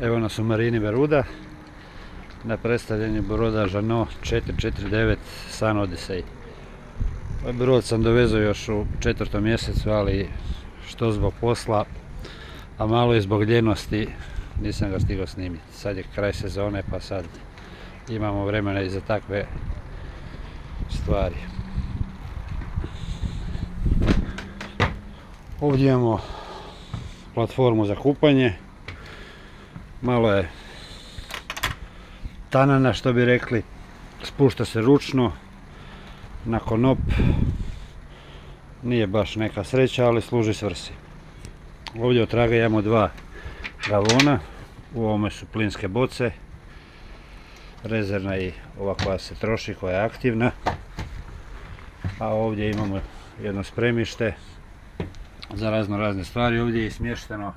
Evo nas u marini Veruda na predstavljanju broda Jeanneau 449 Sun Odyssey. Ovaj brod sam dovezao još u 4. mjesecu, ali što zbog posla, a malo i zbog ljenosti nisam ga stigao snimiti. Sad je kraj sezone, pa sad imamo vremena i za takve stvari. Ovdje imamo platformu za kupanje. Malo je tanana, što bi rekli, spušta se ručno na konop. Nije baš neka sreća, ali služi svrsi. Ovdje od traga imamo 2 gavona. U ovome su plinske boce, rezervna i ova koja se troši, koja je aktivna. A ovdje imamo jedno spremište za razne stvari. Ovdje je smješteno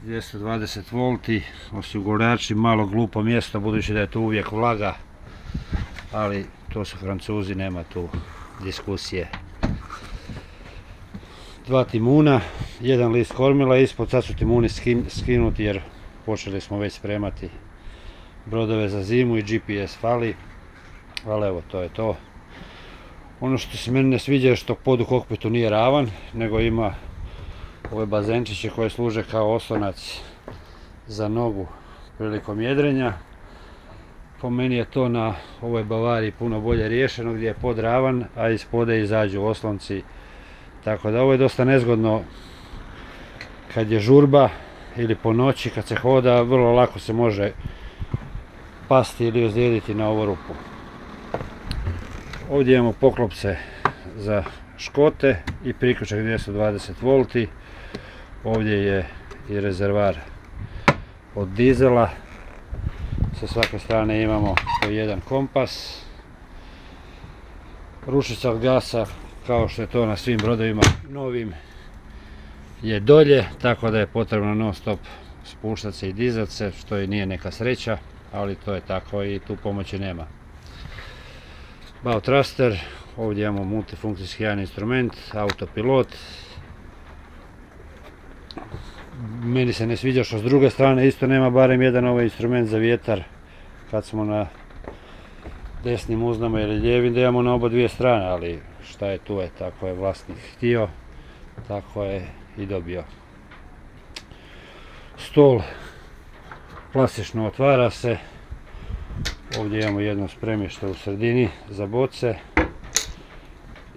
220 volti, osigurači, malo glupo mjesto budući da je tu uvijek vlaga, ali to su Francuzi, nema tu diskusije. 2 timuna, 1 list kormila ispod, sad su timuni skinuti jer počeli smo već spremati brodove za zimu i GPS fali, ali evo, to je to. Ono što se meni ne sviđa je što pod u kokpitu nije ravan, nego ima ove bazenčiće koje služe kao oslonac za nogu prilikom jedrenja. Po meni je to na ovoj Bavariji puno bolje riješeno, gdje je pod ravan, a ispod izađu oslonci. Tako da ovo je dosta nezgodno kad je žurba ili po noći kad se hoda, vrlo lako se može pasti ili ozlijediti na ovu rupu. Ovdje imamo poklopce za škote i priključak 220 volti. Ovdje je i rezervar od dizela. Sa svake strane imamo po jedan kompas. Ručica od gasa, kao što je to na svim brodovima novim, je dolje, tako da je potrebno non stop spuštati se i dizati se, što i nije neka sreća, ali to je tako i tu pomoći nema. Bow thruster, ovdje imamo multifunkcijski jedan instrument, autopilot. Meni se ne sviđa što s druge strane isto nema barem jedan ovaj instrument za vjetar kad smo na desnim uznama ili lijevim, da imamo na oba dvije strane, ali šta je tu je, tako je vlasnik htio, tako je i dobio. Stol klasično otvara se. Ovdje imamo jedno spremište u sredini za boce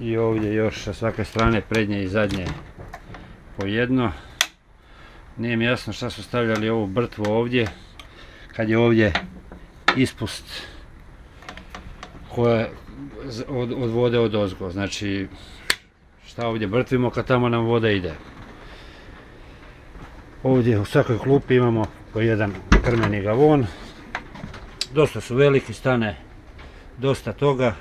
i ovdje još sa svake strane prednje i zadnje po jedno. Nije mi jasno šta su stavljali ovu brtvu ovdje, kad je ovdje ispust koja od vode odozgo. Znači, šta ovdje brtvimo kad tamo nam voda ide. Ovdje u svakoj klupi imamo po jedan krmeni gavon. Dosta su veliki, stane dosta toga.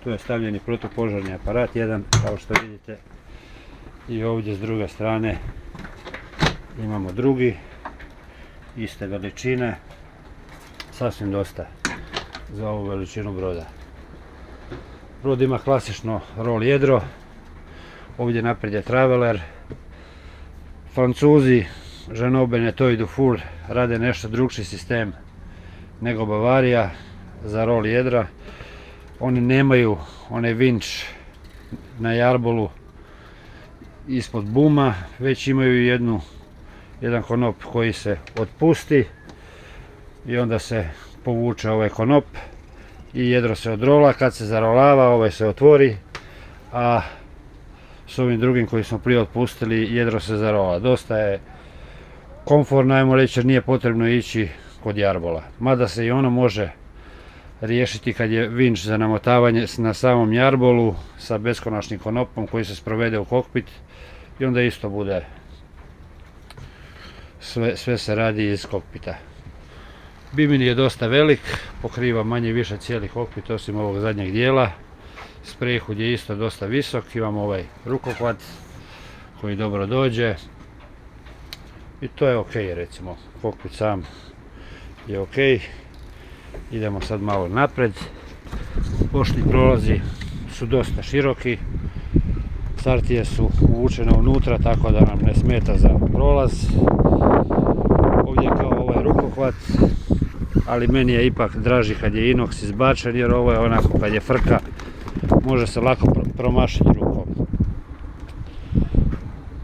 Tu je stavljeni protupožarni aparat jedan, kao što vidite. I ovdje s druge strane imamo drugi, iste veličine, sasvim dosta za ovu veličinu broda. Brod ima klasično roll jedro, ovdje naprijed je traveler. Francuzi Jeanneau Beneteau Dufour rade nešto drugčiji sistem nego Bavarija za roll jedra. Oni nemaju onaj vinč na jarbolu ispod buma, već imaju jedan konop koji se otpusti i onda se povuče ovaj konop i jedro se odrola. Kad se zarolava, ovaj se otvori, a s ovim drugim koji smo prije otpustili, jedro se zarola. Dosta je komfortno, ajmo reći, jer nije potrebno ići kod jarbola. Mada se i ono može riješiti kad je vinč za namotavanje na samom jarbolu sa beskonačnim konopom koji se sprovede u kokpit i onda isto bude, sve se radi iz kokpita. Bimini je dosta velik, pokriva manje više cijeli kokpit osim ovog zadnjeg dijela. Sprehud je isto dosta visok, imamo ovaj rukohvat koji dobro dođe i to je ok, recimo kokpit sam je ok. Idemo sad malo napred. Bočni prolazi su dosta široki, sartije su uvučene unutra tako da nam ne smeta za prolaz. Ovdje je kao ovaj rukohvat, ali meni je ipak draži kad je inox izbačen, jer ovo je onako kad je frka, može se lako promašiti rukom.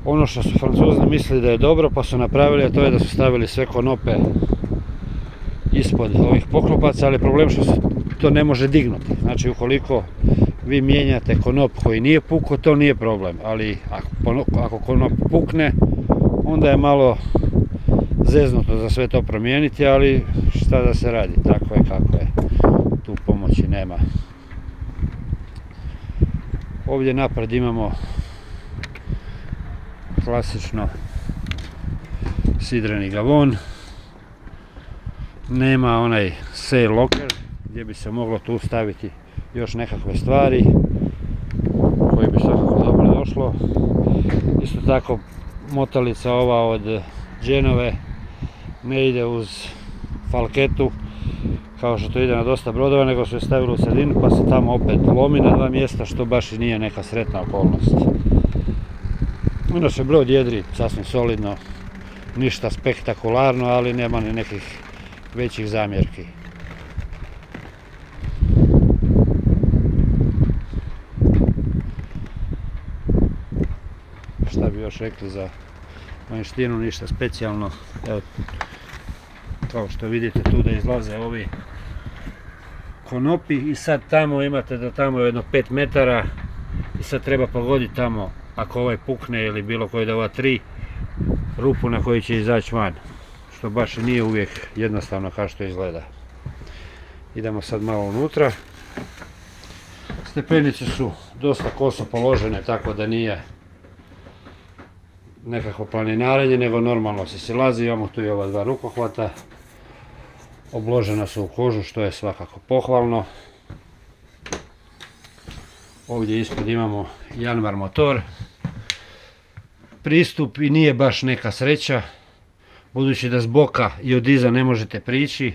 Ono što su Francuzi mislili da je dobro pa su napravili, a to je da su stavili sve konope ispod ovih poklopaca, ali problem što se to ne može dignuti. Znači ukoliko vi mijenjate konop koji nije pukao, to nije problem, ali ako konop pukne, onda je malo zeznuto za sve to promijeniti, ali šta da se radi, tako je kako je, tu pomoći nema. Ovdje napred imamo klasično sidreni gavon, nema onaj sail locker gdje bi se moglo tu staviti još nekakve stvari koji bi svakako dobro došlo. Isto tako motalica ova od Genove ne ide uz falketu kao što to ide na dosta brodova, nego su je stavili u sredinu pa se tamo opet lomi na dva mjesta, što baš i nije neka sretna okolnost. Inače brod jedri sasvim solidno, ništa spektakularno, ali nema ni nekih većih zamjerki. Šta bi još rekli za vanjštinu, ništa specijalno. Evo, kao što vidite tu da izlaze ovi konopi i sad tamo imate da tamo je jedno 5 metara i sad treba pogoditi tamo, ako ovaj pukne ili bilo koji od ova tri, rupu na koju će izaći van, što baš i nije uvijek jednostavno kao što izgleda. Idemo sad malo unutra. Stepenice su dosta koso položene, tako da nije nekako planinarenje, nego normalno se silazi. Imamo tu i ova dva rukohvata, obložena su u kožu, što je svakako pohvalno. Ovdje ispod imamo Yanmar motor. Pristup i nije baš neka sreća, budući da s boka i od iza ne možete prići,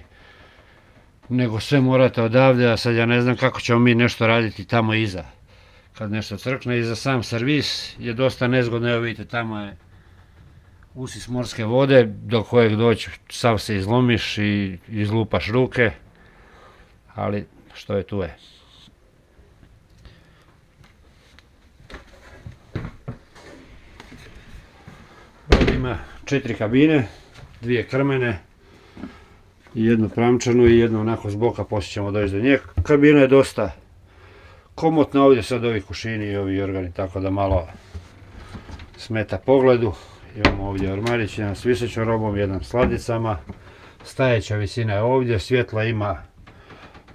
nego sve morate odavde, a sad ja ne znam kako ćemo mi nešto raditi tamo iza. Kad nešto crkne, i za sam servis je dosta nezgodno. Evo vidite, tamo je usis morske vode do kojeg doći sav se izlomiš i izlupaš ruke, ali što je tu je. Ovdje ima 4 kabine, 2 krmene, jednu pramčanu i jednu onako s boka, poslije ćemo doći do nje. Kabina je dosta komotna, ovdje sad ovi kušini i ovi organi, tako da malo smeta pogledu. Imamo ovdje ormarić, jedan s visećom robom, jedan s ladicama. Stajeća visina je ovdje, svjetla ima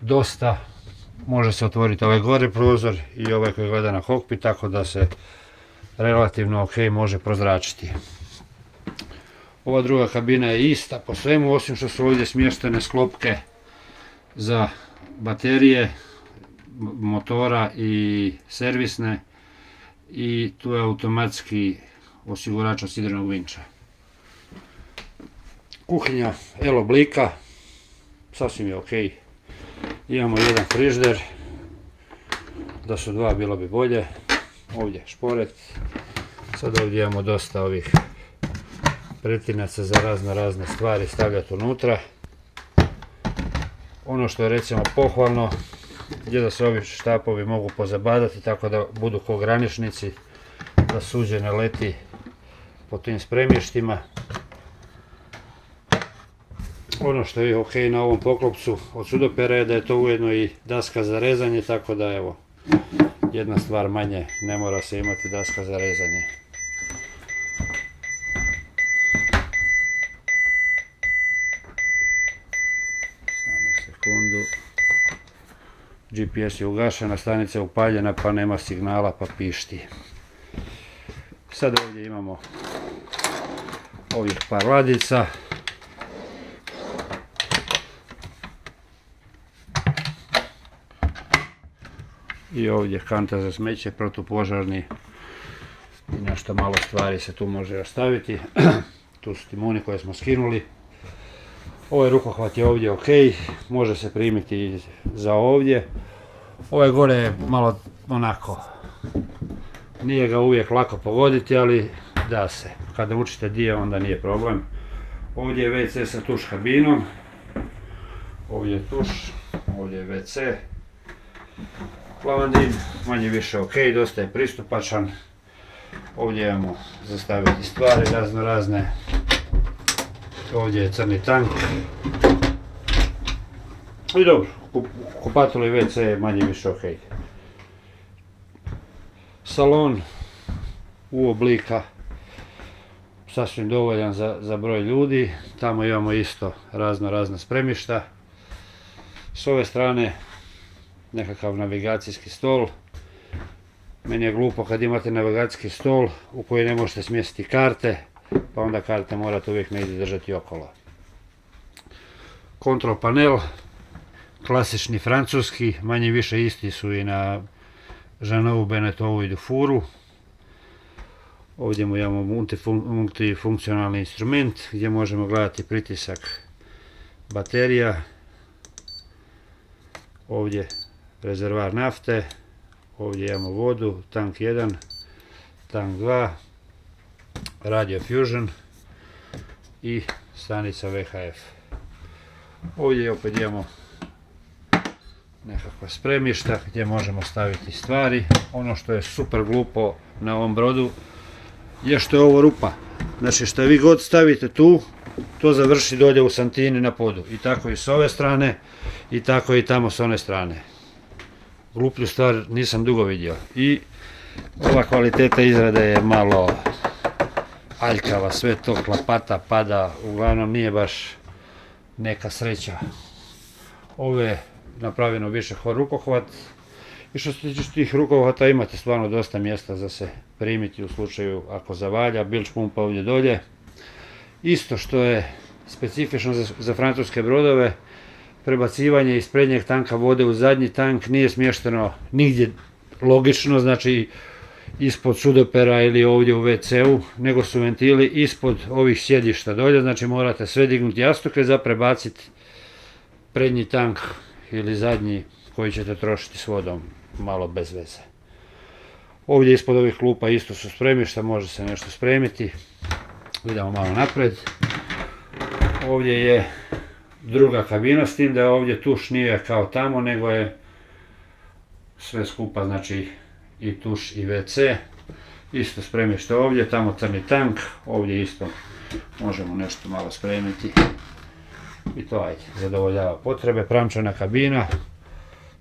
dosta. Može se otvoriti ovaj gore prozor i ovaj koji gleda na kokpit, tako da se relativno ok može prozračiti. Ova druga kabina je ista po svemu, osim što su ovdje smještene sklopke za baterije motora i servisne, i tu je automatski osigurač od sidrenog vinča. Kuhinja L oblika, sasvim je ok. Imamo jedan frižider, da su dva bilo bi bolje. Ovdje šporet, sad ovdje imamo dosta ovih pretinaca za razne stvari stavljati unutra. Ono što je recimo pohvalno je da se ovi štapovi mogu pozabadati tako da budu ko graničnici, da suđe ne leti po tim spremištima. Ono što je ok na ovom poklopcu od sudopera je da je to ujedno i daska za rezanje, tako da evo, jedna stvar manje, ne mora se imati daska za rezanje. Samo sekundu. GPS je ugašena, stanica je upaljena pa nema signala pa pišti. Sad ovdje imamo ovih par ladica. I ovdje kanta za smeće, protupožarni i nešto malo stvari se tu može ostaviti. Tu su timuni koje smo skinuli. Ovaj rukohvat je ovdje ok, može se primiti za ovdje. Ovaj gore je malo onako, nije ga uvijek lako pogoditi, ali da se. Kada učite di je, onda nije problem. Ovdje je WC sa tuš kabinom, ovdje je tuš, ovdje je WC, lavandin, manje više ok, dosta je pristupačan. Ovdje imamo za staviti stvari razno razne, ovdje je crni tank. I dobro, kupatilo i WC je manje više ok. Salon u oblika sasvim dovoljan za broj ljudi. Tamo imamo isto razna spremišta. S ove strane nekakav navigacijski stol. Meni je glupo kad imate navigacijski stol u koji ne možete smjestiti karte, pa onda karte morate uvijek negdje držati okolo. Kontrol panel, klasični francuski, manje više isti su i na Jeanovu, Benettovu i Dufouru. Ovdje imamo multifunkcionalni instrument gdje možemo gledati pritisak baterija. Ovdje rezervoar nafte, ovdje imamo vodu, tank 1, tank 2, radio fusion i stanica VHF. Ovdje opet imamo nekakva spremišta gdje možemo staviti stvari. Ono što je super glupo na ovom brodu je što je ovo rupa. Znači što vi god stavite tu, to završi dolje u santini na podu. I tako i s ove strane, i tako i tamo s one strane. Gluplju stvar nisam dugo vidio. I ova kvaliteta izrade je malo aljkava, sve to klapata, pada, uglavnom nije baš neka sreća. Ovo je napravljeno više rukohvat. I što se tiče tih rukohvata imate stvarno dosta mjesta za se primiti u slučaju ako zavalja, bilge pumpa ovdje dolje. Isto što je specifično za francuske brodove, prebacivanje iz prednjeg tanka vode u zadnji tank nije smješteno nigdje logično, znači ispod sudopera ili ovdje u WC-u, nego su ventili ispod ovih sjedišta dolje, znači morate sve dignuti jastuke za prebaciti prednji tank ili zadnji koji ćete trošiti s vodom, malo bez veze. Ovdje ispod ovih klupa isto su spremišta, može se nešto spremiti. Idemo malo napred. Ovdje je druga kabina, s tim da ovdje tuš nije kao tamo, nego je sve skupa, znači i tuš i WC. Isto spremište ovdje, tamo crni tank, ovdje isto možemo nešto malo spremiti. I to ajde, zadovoljava potrebe. Pramčana kabina,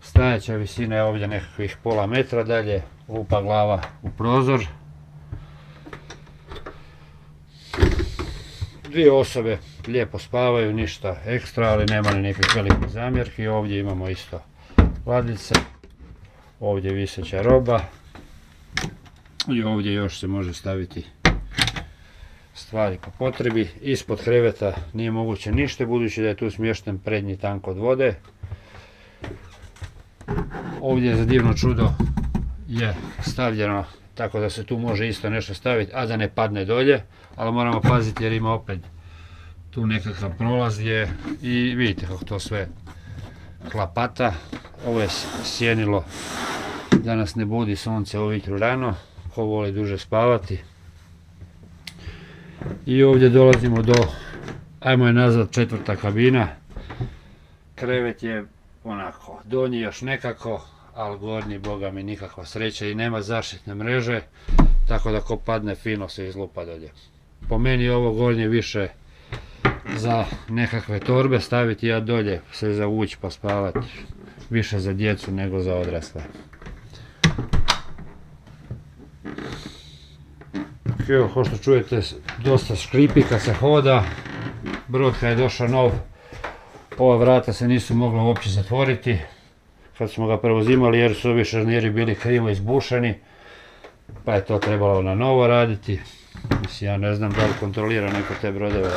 stajeća visina je ovdje nekakvih pola metra, dalje lupa glava u prozor. Dvije osobe lijepo spavaju, ništa ekstra, ali nema ni nekih velikih zamjerki. Ovdje imamo isto ladnice, ovdje viseća roba i ovdje još se može staviti stvari po potrebi. Ispod kreveta nije moguće ništa, budući da je tu smješten prednji tank od vode. Ovdje za divno čudo je stavljeno tako da se tu može isto nešto staviti, a da ne padne dolje, ali moramo paziti jer ima opet tu nekakav prolaz gdje i vidite kako to sve klapata. Ovo je sjenilo da nas ne budi sunce ujutro rano, ko voli duže spavati. I ovdje dolazimo do, ajmo je nazvat, četvrta kabina. Krevet je onako, donji još nekako, ali gornji boga mi nikakva sreća i nema zaštitne mreže, tako da ko padne fino se izlupa dolje. Po meni je ovo gornje više za nekakve torbe staviti, a dolje se zavući pa spavati, više za djecu nego za odrasle. Evo, kao što čujete, dosta škripi kad se hoda. Brod kad je došao nov, ova vrata se nisu mogla uopće zatvoriti kad smo ga preuzimali jer su ovi šarniri bili krivo izbušeni, pa je to trebalo na novo raditi. Mislim, ja ne znam da li kontrolira neko te brodove.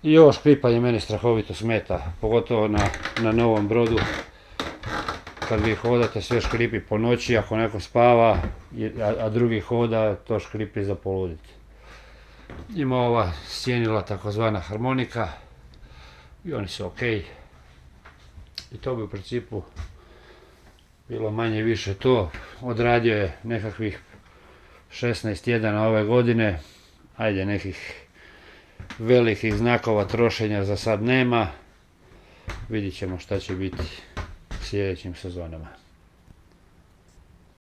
I ovo škripanje meni strahovito smeta, pogotovo na novom brodu. Kad vi hodate, sve škripi po noći, ako neko spava, a drugi hoda, to škripi za poluditi. Ima ova sjenila takozvana harmonika i oni su ok. I to bi u principu bilo manje više to. Odradio je nekakvih 16 tjedana ove godine, ajde nekih velikih znakova trošenja za sad nema. Vidjet ćemo šta će biti u sljedećim sezonama.